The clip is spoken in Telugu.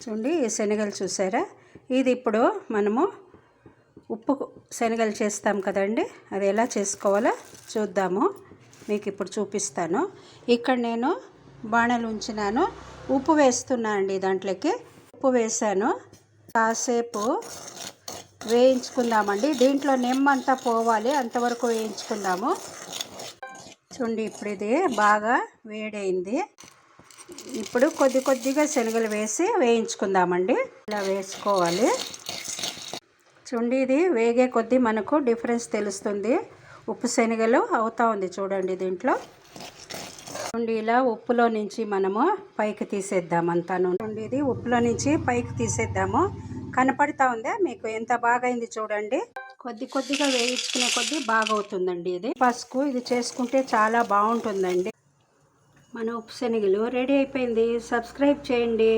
చూడండి ఈ శనగలు చూసారా, ఇది ఇప్పుడు మనము ఉప్పు శనగలు చేస్తాం కదండి, అది ఎలా చేసుకోవాలో చూద్దాము. మీకు ఇప్పుడు చూపిస్తాను. ఇక్కడ నేను బాణలు ఉంచినాను, ఉప్పు వేస్తున్నాను అండి. దాంట్లోకి ఉప్పు వేసాను, కాసేపు వేయించుకుందామండి. దీంట్లో నెమ్మంతా పోవాలి, అంతవరకు వేయించుకుందాము. చూడండి ఇప్పుడు ఇది బాగా వేడైంది. ఇప్పుడు కొద్దిగా శనగలు వేసి వేయించుకుందామండి. ఇలా వేసుకోవాలి. చూడండి ఇది వేగే కొద్దీ మనకు డిఫరెన్స్ తెలుస్తుంది. ఉప్పు శనగలు అవుతా ఉంది చూడండి. దీంట్లో చూడండి ఇలా ఉప్పులో నుంచి మనము పైకి తీసేద్దాం అంతాను. చూడండి ఇది ఉప్పులో నుంచి పైకి తీసేద్దాము. కనపడతా ఉందా మీకు ఎంత బాగా అయింది చూడండి. కొద్దిగా వేయించుకునే కొద్దీ బాగా అవుతుందండి. ఇది పసుపు ఇది చేసుకుంటే చాలా బాగుంటుందండి. మన ఉప్పు శనగలు రెడీ అయిపోయింది. సబ్స్క్రైబ్ చేయండి.